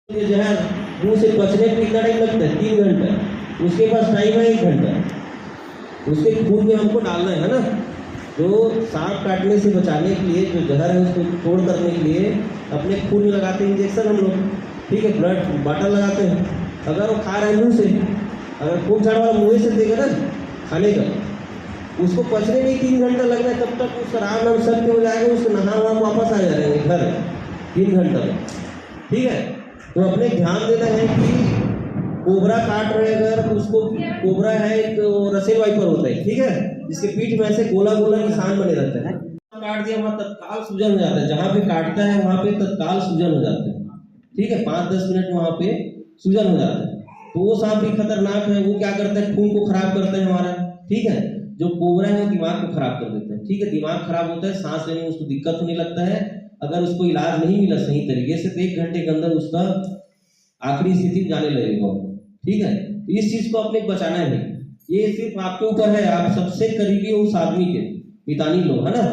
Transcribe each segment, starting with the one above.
ये जहर मुंह से बचने में कितना टाइम लगता है? 3 घंटा। उसके पास टाइम है 1 घंटा। उसके खून में हमको डालना है ना। जो सांप काटने से बचाने के लिए जो जहर है उसको तोड़ करने के लिए अपने खून में लगाते हैं इंजेक्शन हम लोग, ठीक है, ब्लड बॉटल लगाते हैं। अगर वो खा रहे हैं मुँह से, अगर खून छाड़ वाला मुँह से देगा ना खाने का, उसको पचने में 3 घंटा लगना है, तब तक उसका आराम नाम सब हो जाएगा, उसको नहा वहा वापस आ जा रहे हैं घर 3 घंटा में, ठीक है। तो अपने ध्यान देना है कि कोबरा काट रहे अगर उसको, कोबरा है एक रसेल वाइपर होता है, ठीक है, जिसके पीठ में ऐसे गोला गोला निशान बने रहते हैं। काट दिया वहाँ तत्काल सूजन हो जाता है, जहाँ पे काटता है वहाँ पे तत्काल सूजन हो जाता है, ठीक है, 5-10 मिनट वहाँ पे सूजन हो जाता है। तो वो सांप भी खतरनाक है, वो क्या करता है, खून को खराब करता है हमारा, ठीक है। जो कोबरा है वो दिमाग को खराब कर देता है, ठीक है, दिमाग खराब होता है, सांस लेने में उसको दिक्कत होने लगता है। अगर उसको इलाज नहीं मिला सही तरीके से तो 1 घंटे के अंदर उसका आखिरी स्थिति जाने लगेगा, ठीक है। तो इस चीज को अपने बचाना है, ये सिर्फ आपके ऊपर है, आप सबसे करीबी हो उस आदमी के, पितानी लोग है ना,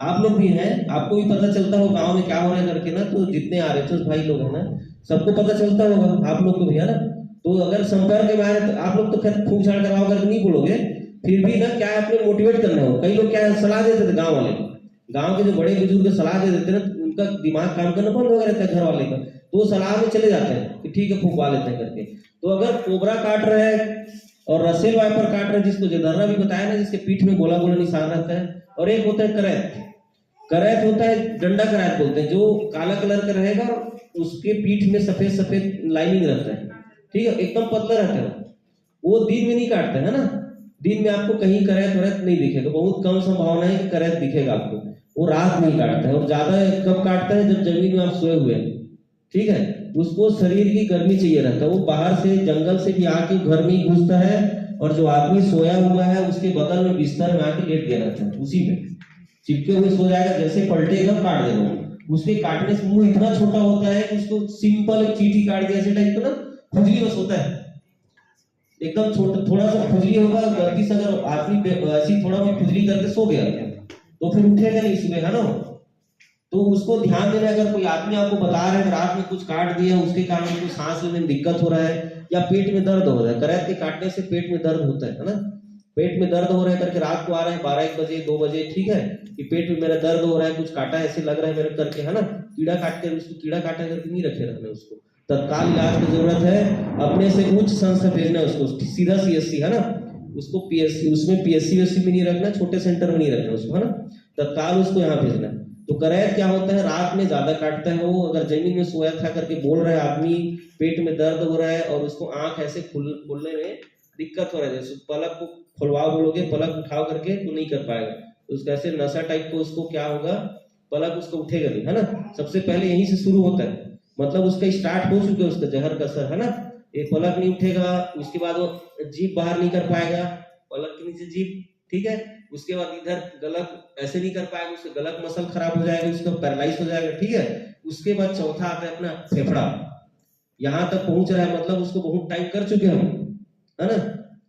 आप लोग भी हैं, आपको भी पता चलता हो गांव में क्या हो रहा है करके ना, तो जितने आरएसएस भाई लोग हैं ना सबको पता चलता होगा, आप लोग को भी है ना। तो अगर संपर्क में आए तो आप लोग तो खैर फूंक झाड़ करवाओ करके नहीं बोलोगे, फिर भी ना क्या है अपने मोटिवेट करना हो। कई लोग क्या है सलाह देते थे, गाँव वाले, गाँव के जो बड़े बुजुर्ग सलाह दे देते ना, उनका दिमाग काम करना बंद हो रहता है घर वाले का, तो वो सलाह में चले जाते हैं कि ठीक है फूंकवा लेते हैं करके। तो अगर कोबरा काट रहा है और रसेल वाइपर काट रहा है, जिसको जदर्रा भी बताया ना, जिसके पीठ में गोला गोला निशान रहता है, और एक होता है करैत, करैत होता है, डंडा करैत बोलते हैं, जो काला कलर का रहेगा और उसके पीठ में सफेद सफेद लाइनिंग रहता है, ठीक है, एकदम पतला रहता है। वो दिन में नहीं काटता है ना, दिन में आपको कहीं करैत वरैत नहीं दिखेगा, बहुत कम संभावना है कि करैत दिखेगा आपको। वो रात में ही काटता है, और ज्यादा कब काटता है, जब जमीन में आप सोए हुए हैं, ठीक है। उसको शरीर की गर्मी चाहिए रहता है, वो बाहर से जंगल से भी आके घर में ही घुसता है, और जो आदमी सोया हुआ है उसके बगल में बिस्तर में आके लेट गया रहता है, उसी में चिपके हुए सो जाएगा, जैसे पलटेगा काट देगा। उसके काटने से मुंह इतना छोटा होता है कि उसको सिंपल एक चींटी काट दिया ऐसे टाइप का ना, खुजली बस होता है, एकदम छोटा, थोड़ा सा खुजली होगा, गलती से अगर आदमी ऐसी थोड़ा बहुत खुजली करके सो गया तो फिर उठेगा नहीं सुबह, है ना। तो उसको ध्यान देना, अगर कोई आदमी आपको बता रहा है कि रात में कुछ काट दिया, उसके कारण उसको सांस लेने में दिक्कत हो रहा है या पेट में दर्द हो रहा है, करैत के काटने से पेट में दर्द होता है ना, पेट में दर्द हो रहा है करके रात को आ रहे हैं 12-1 बजे 2 बजे, ठीक है, कि पेट में मेरा दर्द हो रहा है, कुछ काटा ऐसे लग रहा है मेरे करके, है ना, कीड़ा काट के, उसको कीड़ा काटा करके नहीं रखे रहना, उसको तत्काल इलाज की जरूरत है, अपने से उच्च संस्था भेजना है उसको, सीधा सीएससी, है ना, उसको पीएससी, उसमें पीएससी वेसी में नहीं रखना, छोटे सेंटर में नहीं रखना उसको, है ना, तत्काल उसको यहाँ भेजना है। तो करैत क्या होता है, रात में ज्यादा काटता है वो, अगर जमीन में सोया था करके बोल रहा है आदमी, पेट में दर्द हो रहा है और उसको आंख ऐसे खुलने में दिक्कत हो रहा है, जैसे पलक को खुलवाओ बोलोगे, पलक उठाओ करके तो नहीं कर पाएगा, तो उसका ऐसे नशा टाइप को उसको क्या होगा, पलक उसको उठेगा नहीं, है ना। सबसे पहले यहीं से शुरू होता है, मतलब उसका स्टार्ट हो चुका है उसका जहर का असर, है ना। एक पलक नहीं उठेगा, उसके बाद वो जीभ बाहर नहीं कर पाएगा, पलक के नीचे जीभ, ठीक है, उसके बाद इधर गलत ऐसे नहीं कर पाएगा, उसका गलत मसल खराब हो जाएगा, उसका पैरालाइज हो जाएगा, ठीक है। उसके बाद चौथा आता है अपना फेफड़ा, यहाँ तक पहुंच रहा है, मतलब उसको बहुत टाइम कर चुके हम, है ना।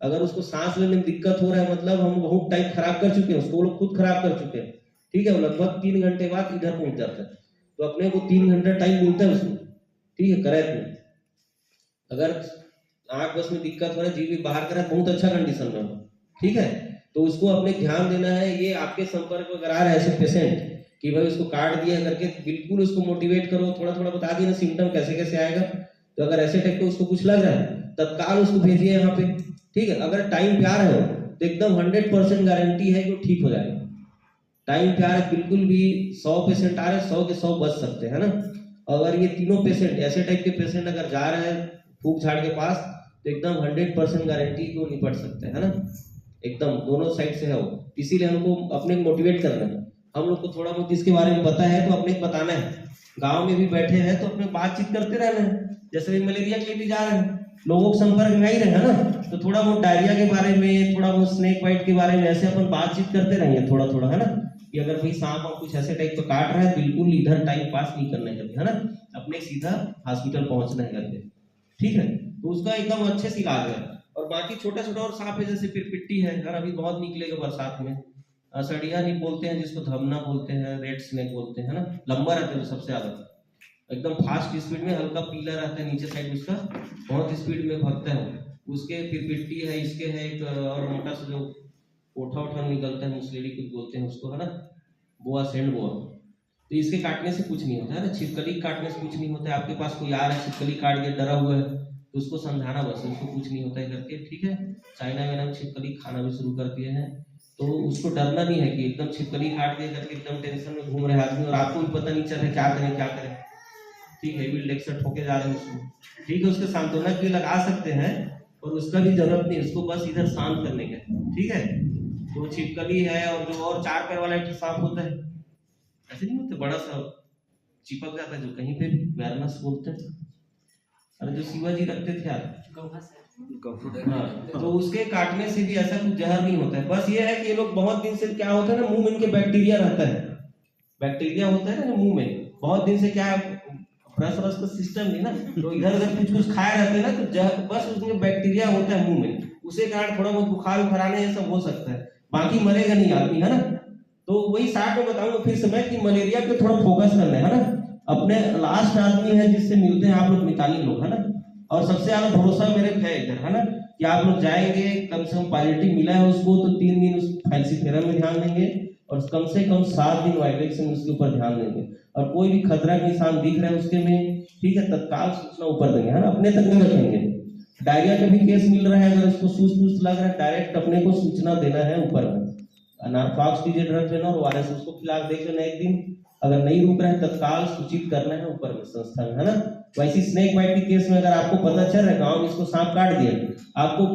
अगर उसको सांस लेने में दिक्कत हो रहा है, मतलब हम बहुत टाइम खराब कर चुके हैं, उसको लोग खुद खराब कर चुके हैं, ठीक है, लगभग 3 घंटे बाद इधर पहुंच जाता है, तो अपने को 3 घंटा टाइम मिलता है उसमें, ठीक है, करैत में। अगर आंख बस में दिक्कत हो रहा है, जीभ भी बाहर कर बहुत अच्छा कंडीशन में, ठीक है, तो उसको अपने ध्यान देना है। ये आपके संपर्क में अगर आ रहा है ऐसे पेशेंट कि भाई उसको काट दिया करके, बिल्कुल उसको मोटिवेट करो, थोड़ा थोड़ा बता दिए ना सिम्टम कैसे कैसे आएगा, तो अगर ऐसे टाइप को उसको कुछ लग रहा है तत्काल उसको भेजिए यहाँ पे, ठीक है। अगर टाइम पे आ रहे हो तो एकदम 100% गारंटी है कि वो ठीक हो जाएगा, टाइम पे आ रहे बिल्कुल भी 100 पेशेंट आ रहे हैं 100 के 100 बच सकते हैं, है ना। अगर ये तीनों पेशेंट ऐसे टाइप के पेशेंट अगर जा रहे हैं फूक झाड़ के पास, तो एकदम 100% गारंटी को निपट सकते हैं, है ना, एकदम दोनों साइड से है वो। इसीलिए हमको अपने मोटिवेट करना है, हम लोग को थोड़ा बहुत इसके बारे में पता है तो अपने बताना है, गांव में भी बैठे हैं तो अपने बातचीत करते रहना है, जैसे मलेरिया के लिए भी जा रहे हैं, लोगों के संपर्क में ही रहे, है ना, तो थोड़ा बहुत डायरिया के बारे में, थोड़ा बहुत स्नेक बाइट के बारे में ऐसे अपन बातचीत करते रहेंगे थोड़ा थोड़ा, है ना, कि अगर भाई सांप और कुछ ऐसे टाइप का काट रहा है, बिल्कुल इधर टाइम पास नहीं करना है ना, अपने सीधा हॉस्पिटल पहुंचना है करके, ठीक है। तो उसका एकदम अच्छे से इलाज है। और बाकी छोटा छोटा और सांप है, जैसे पिरपिट्टी है, यार अभी बहुत निकलेगा बरसात में, सड़िया नहीं बोलते हैं जिसको, धमना बोलते हैं, रेड स्नेक बोलते हैं ना, लंबा रहता है सबसे ज्यादा, एकदम फास्ट स्पीड में, हल्का पीला रहता है नीचे साइड उसका, बहुत स्पीड में भागता है। उसके फिर पिट्टी है, इसके है एक और मोटा सा जो कोठा उठा निकलता है, मुसलेरी कुछ बोलते हैं उसको, है ना, बोआ, सेंड बोआ। तो इसके काटने से कुछ नहीं होता है ना, छिपकली काटने से कुछ नहीं होता है। आपके पास कोई आ रहा है छिपकली काट के डरा हुआ है तो उसको समझाना बस, उसको कुछ नहीं होता है करके, ठीक है। चाइना में छिपकली खाना भी शुरू कर दिए हैं, तो उसको डरना नहीं है कि एकदम छिपकली काट दिया करके एकदम टेंशन में घूम रहे आदमी और आपको भी पता नहीं चल रहा क्या करें क्या करें, ठीक है, विल्ड एक्सर ठोके जा रहे हैं उसको, ठीक है। उसके सांत्वना के लिए लगा सकते हैं और उसका भी जरूरत नहीं, उसको बस इधर शांत करने का, ठीक है। तो छिपकली है और जो और 4 पैर वाला एक सांप होता है, ऐसे नहीं होते, बड़ा सा चिपक जाता है जो कहीं पे भी, वैरनस बोलते हैं, अरे जो शिवाजी रखते थे यार, हाँ, तो उसके काटने से भी ऐसा कुछ जहर नहीं होता है। बस ये है कि ये लोग बहुत दिन से क्या होता है ना, मुंह में इनके बैक्टीरिया रहता है, बैक्टीरिया होता है ना मुंह में, बहुत दिन से क्या ब्रश व्रश का सिस्टम नहीं ना, तो इधर उधर कुछ कुछ खाए रहते हैं ना, तो जहर बस उसमें बैक्टीरिया होता है मुंह में, उसे कारण थोड़ा बहुत बुखार उखाराने ये सब हो सकता है, बाकी मरेगा नहीं आदमी, है ना। तो वही साथ में बताऊंगा फिर समय कि मलेरिया पे थोड़ा फोकस करना है ना। अपने लास्ट आदमी है जिससे मिलते हैं आप लोग, मिताली लोग, है ना, और सबसे ज्यादा भरोसा मेरे पे है इधर, है ना, कि आप लोग जाएंगे, कम से कम पॉजिटिव मिला है उसको तो 3 दिन उस फैल्सीफेरम में ध्यान देंगे और कम से कम 7 दिन वाइब्रेशन उसके ऊपर ध्यान देंगे, और कोई भी खतरा के निशान दिख रहा है उसके में, ठीक है, तत्काल सूचना ऊपर देंगे, है ना, अपने तक नहीं रखेंगे। डायरिया का भी केस मिल रहा है, अगर उसको सूस लग रहा है, डायरेक्ट अपने को सूचना देना है ऊपर में, नारफॉक्स कीजिए ड्रग लेना और वायरस उसको खिला देख लेना एक दिन, अगर नहीं रुक रहा है तत्काल सूचित करना है ऊपर में संस्था में, है ना। वैसी स्नेक बाइट के केस में अगर आपको पता चल रहा है गांव में इसको सांप काट दिया, आपको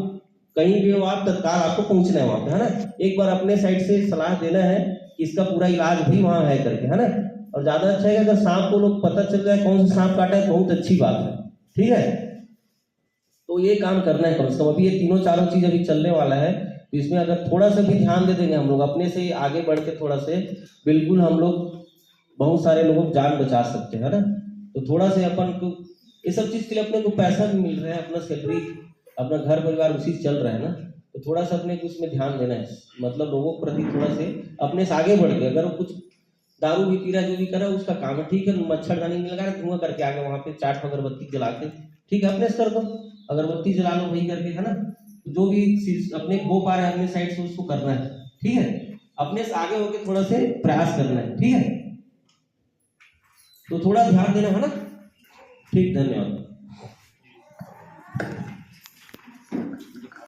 कहीं भी हो आप तत्काल आपको पहुंचना है वहां पे, है ना, एक बार अपने साइड से सलाह देना है कि इसका पूरा इलाज भी वहां है करके, है ना। और ज्यादा अच्छा है अगर सांप को लोग पता चल जाए कौन सा सांप काटा है, बहुत अच्छी बात है, ठीक है। तो ये काम करना है कम से कम, अभी ये तीनों चारों चीज अभी चलने वाला है, तो इसमें अगर थोड़ा सा भी ध्यान दे देंगे हम लोग अपने से आगे बढ़ के थोड़ा से, बिल्कुल हम लोग बहुत सारे लोगों की जान बचा सकते हैं, है ना। तो थोड़ा से अपन को ये सब चीज के लिए अपने को पैसा भी मिल रहा है, अपना सैलरी, अपना घर परिवार उसी से चल रहा है ना, तो थोड़ा सा अपने को उसमें ध्यान देना है, मतलब लोगों के प्रति थोड़ा से अपने से आगे बढ़ के, अगर वो कुछ दारू भी पी रहा है जो भी कर रहा है उसका काम है, ठीक है, मच्छरदानी नहीं लगा रहा, धुआं करके आगे वहां पे 4 अगरबत्ती जला के, ठीक है, अपने से कर दो, अगरबत्ती जला लो वही करके, है ना। जो भी अपने हो पा रहे हैं अपने साइड से उसको करना है, ठीक है, अपने से आगे होकर थोड़ा से प्रयास करना है, ठीक है। तो थोड़ा ध्यान देना, है ना, ठीक, धन्यवाद।